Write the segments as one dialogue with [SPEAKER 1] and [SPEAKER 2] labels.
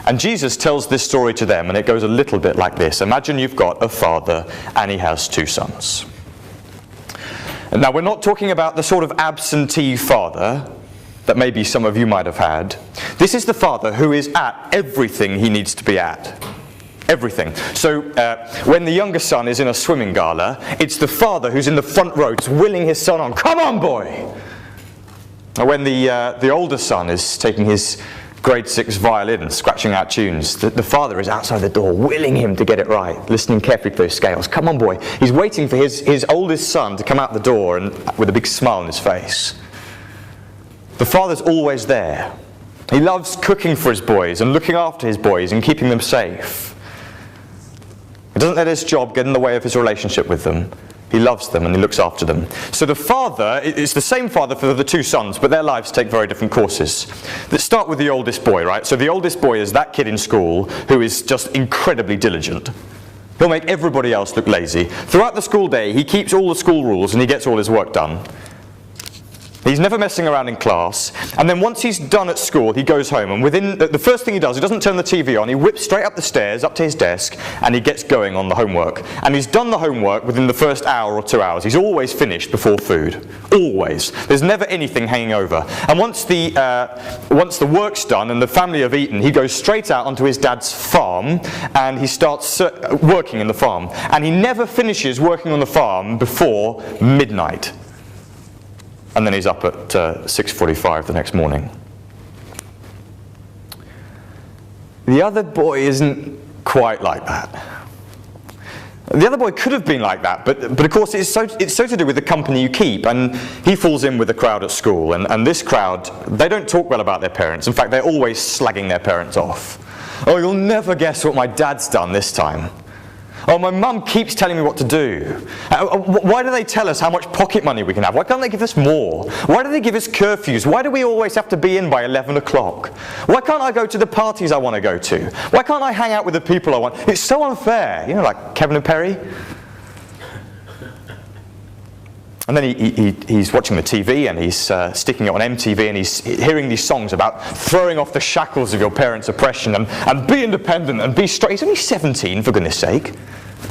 [SPEAKER 1] And Jesus tells this story to them, and it goes a little bit like this. Imagine you've got a father and he has 2 sons. Now, we're not talking about the sort of absentee father that maybe some of you might have had. This is the father who is at everything he needs to be at. Everything. So when the younger son is in a swimming gala, it's the father who's in the front row just willing his son on. Come on, boy! And when the older son is taking his grade 6 violin and scratching out tunes, the father is outside the door willing him to get it right, listening carefully to those scales. Come on, boy. He's waiting for his oldest son to come out the door and with a big smile on his face. The father's always there. He loves cooking for his boys and looking after his boys and keeping them safe. He doesn't let his job get in the way of his relationship with them. He loves them and he looks after them. So the father, it's the same father for the 2 sons, but their lives take very different courses. Let's start with the oldest boy, right? So the oldest boy is that kid in school who is just incredibly diligent. He'll make everybody else look lazy. Throughout the school day, he keeps all the school rules and he gets all his work done. He's never messing around in class, and then once he's done at school, he goes home, and within the first thing he does, he doesn't turn the TV on, he whips straight up the stairs, up to his desk, and he gets going on the homework. And he's done the homework within the first hour or 2 hours. He's always finished before food. Always. There's never anything hanging over. And once the work's done and the family have eaten, he goes straight out onto his dad's farm, and he starts working in the farm. And he never finishes working on the farm before midnight. And then he's up at 6:45 the next morning. The other boy isn't quite like that. The other boy could have been like that, but of course it's so to do with the company you keep, and he falls in with the crowd at school, and this crowd, they don't talk well about their parents. In fact, they're always slagging their parents off. Oh, you'll never guess what my dad's done this time. Oh, my mum keeps telling me what to do. Why do they tell us how much pocket money we can have? Why can't they give us more? Why do they give us curfews? Why do we always have to be in by 11 o'clock? Why can't I go to the parties I want to go to? Why can't I hang out with the people I want? It's so unfair. You know, like Kevin and Perry. And then he's watching the TV, and he's sticking it on MTV, and he's hearing these songs about throwing off the shackles of your parents' oppression and be independent and be straight. He's only 17, for goodness sake.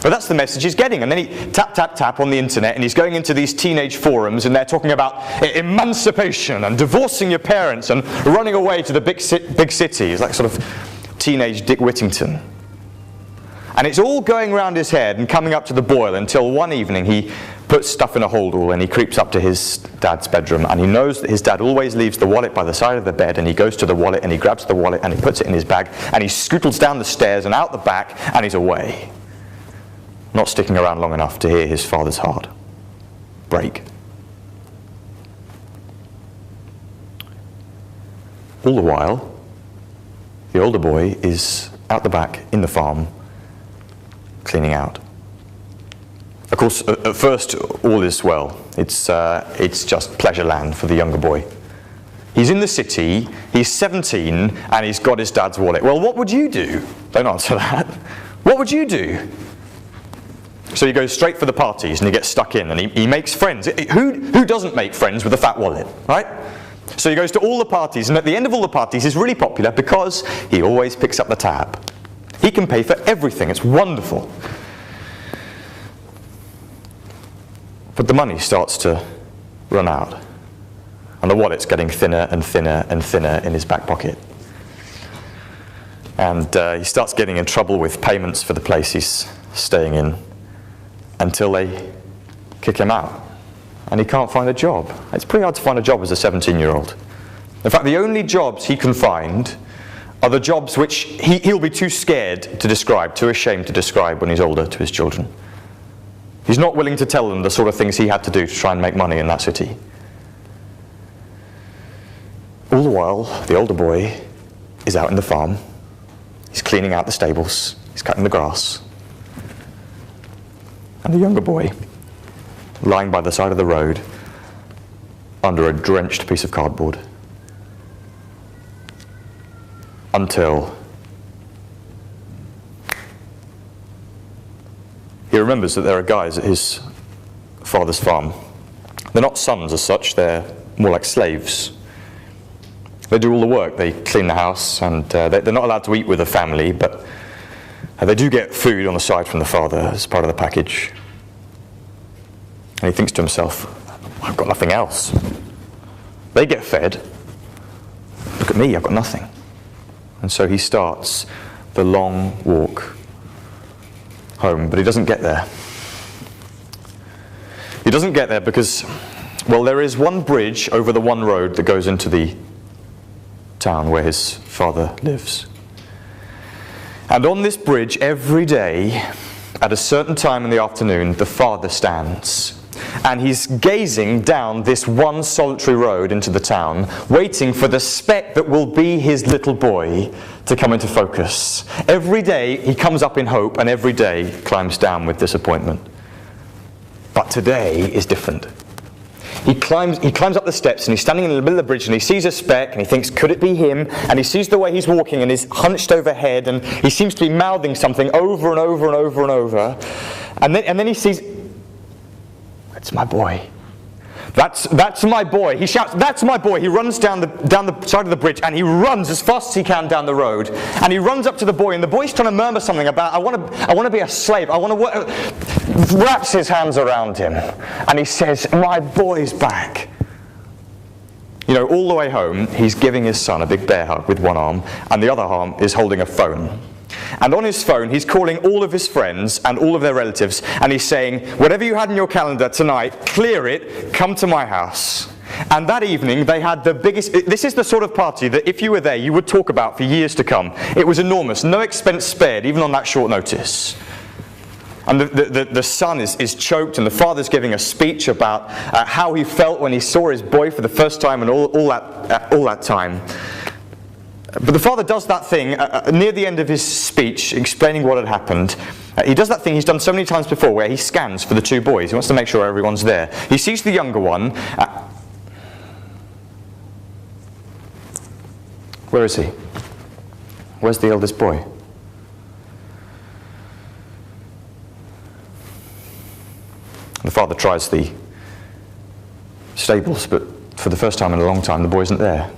[SPEAKER 1] But that's the message he's getting. And then he tap on the internet, and he's going into these teenage forums, and they're talking about emancipation and divorcing your parents and running away to the big city. It's like sort of teenage Dick Whittington. And it's all going round his head and coming up to the boil until one evening he puts stuff in a holdall and he creeps up to his dad's bedroom, and he knows that his dad always leaves the wallet by the side of the bed, and he goes to the wallet and he grabs the wallet and he puts it in his bag, and he scootles down the stairs and out the back, and he's away. Not sticking around long enough to hear his father's heart break. All the while, the older boy is out the back in the farm cleaning out. Of course, at first, all is well. It's just pleasure land for the younger boy. He's in the city, he's 17, and he's got his dad's wallet. Well, what would you do? Don't answer that. What would you do? So he goes straight for the parties, and he gets stuck in, and he makes friends. Who doesn't make friends with a fat wallet, right? So he goes to all the parties, and at the end of all the parties, he's really popular because he always picks up the tab. He can pay for everything. It's wonderful. But the money starts to run out, and the wallet's getting thinner and thinner and thinner in his back pocket. And he starts getting in trouble with payments for the place he's staying in until they kick him out, and he can't find a job. It's pretty hard to find a job as a 17-year-old. In fact, the only jobs he can find are the jobs which he'll be too scared to describe, too ashamed to describe when he's older to his children. He's not willing to tell them the sort of things he had to do to try and make money in that city. All the while, the older boy is out in the farm. He's cleaning out the stables. He's cutting the grass. And the younger boy, lying by the side of the road, under a drenched piece of cardboard, until he remembers that there are guys at his father's farm. They're not sons as such, they're more like slaves. They do all the work. They clean the house, and they're not allowed to eat with the family, but they do get food on the side from the father as part of the package. And he thinks to himself, I've got nothing else. They get fed. Look at me, I've got nothing. And so he starts the long walk home, but he doesn't get there. He doesn't get there because, well, there is one bridge over the one road that goes into the town where his father lives. And on this bridge, every day, at a certain time in the afternoon, the father stands. And he's gazing down this one solitary road into the town, waiting for the speck that will be his little boy to come into focus. Every day he comes up in hope, and every day climbs down with disappointment. But today is different. He climbs up the steps, and he's standing in the middle of the bridge, and he sees a speck, and he thinks, could it be him? And he sees the way he's walking, and he's hunched overhead, and he seems to be mouthing something over and over and over and over. And then he sees, that's my boy. That's my boy. He shouts, that's my boy. He runs down the side of the bridge, and he runs as fast as he can down the road. And he runs up to the boy, and the boy's trying to murmur something about, I want to be a slave. I want to work. Wraps his hands around him, and he says, my boy's back. You know, all the way home, he's giving his son a big bear hug with one arm, and the other arm is holding a phone. And on his phone, he's calling all of his friends and all of their relatives, and he's saying, whatever you had in your calendar tonight, clear it, come to my house. And that evening, they had the biggest, this is the sort of party that if you were there, you would talk about for years to come. It was enormous, no expense spared, even on that short notice. And the son is choked, and the father's giving a speech about how he felt when he saw his boy for the first time and all that time. But the father does that thing near the end of his speech, explaining what had happened. He does that thing he's done so many times before, where he scans for the two boys. He wants to make sure everyone's there. He sees the younger one. Where is he? Where's the eldest boy? The father tries the stables, but for the first time in a long time, the boy isn't there.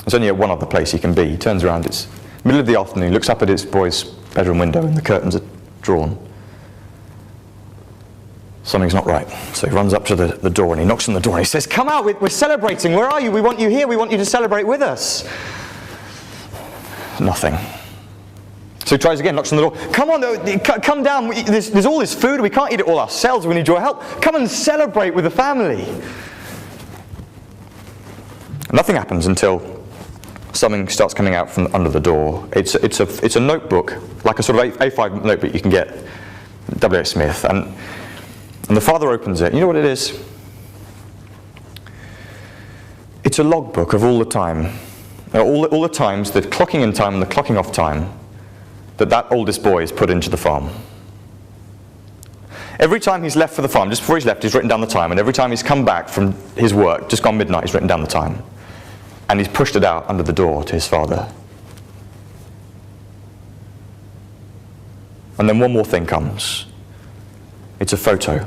[SPEAKER 1] There's only one other place he can be. He turns around, it's middle of the afternoon, looks up at his boy's bedroom window, and the curtains are drawn. Something's not right. So he runs up to the door, and he knocks on the door, and he says, come out, we're celebrating, where are you? We want you here, we want you to celebrate with us. Nothing. So he tries again, knocks on the door. Come on, come down. There's all this food. We can't eat it all ourselves. We need your help. Come and celebrate with the family. Nothing happens until something starts coming out from under the door. It's a notebook, like a sort of A5 notebook you can get, W.H. Smith. And the father opens it. You know what it is? It's a logbook of all the time. All the times, the clocking in time and the clocking off time, that oldest boy is put into the farm. Every time he's left for the farm, just before he's left, he's written down the time, and every time he's come back from his work, just gone midnight, he's written down the time. And he's pushed it out under the door to his father. And then one more thing comes. It's a photo.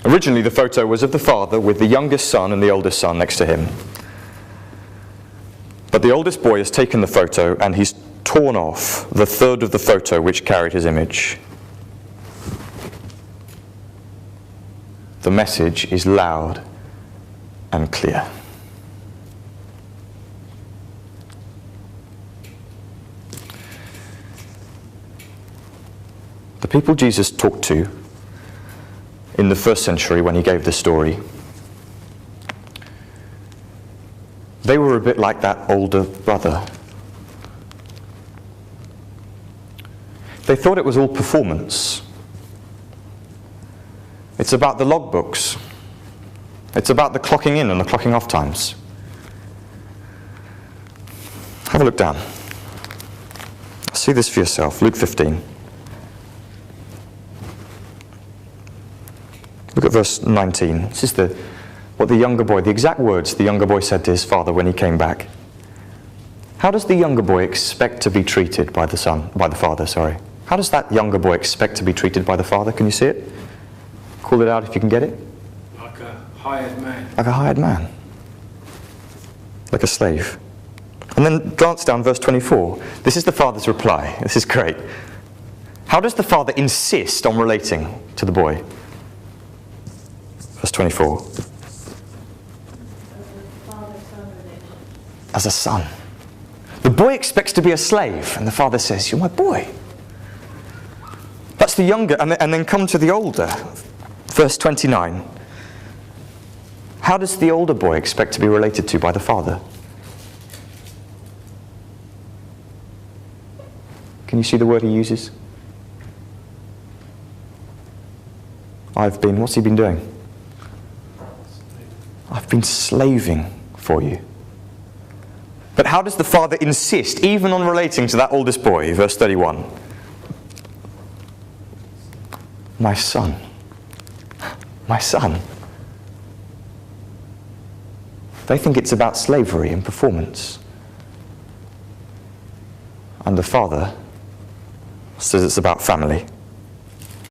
[SPEAKER 1] Originally the photo was of the father with the youngest son and the oldest son next to him. But the oldest boy has taken the photo, and he's torn off the third of the photo which carried his image. The message is loud and clear. The people Jesus talked to in the first century when he gave the story, they were a bit like that older brother. They thought it was all performance. It's about the logbooks. It's about the clocking in and the clocking off times. Have a look down. See this for yourself. Luke 15. Look at verse 19. This is what the younger boy, the exact words the younger boy said to his father when he came back. How does the younger boy expect to be treated by the father? How does that younger boy expect to be treated by the father? Can you see it? Call it out if you can get it.
[SPEAKER 2] Like a hired man.
[SPEAKER 1] Like a hired man. like a slave. And then glance down verse 24. This is the father's reply. This is great. How does the father insist on relating to the boy? Verse 24. As a son. The boy expects to be a slave, and the father says, "You're my boy." That's the younger, and then come to the older. Verse 29. How does the older boy expect to be related to by the father? Can you see the word he uses? What's he been doing? I've been slaving for you. But how does the father insist, even on relating to that oldest boy? Verse 31. My son. My son. They think it's about slavery and performance. And the father says it's about family.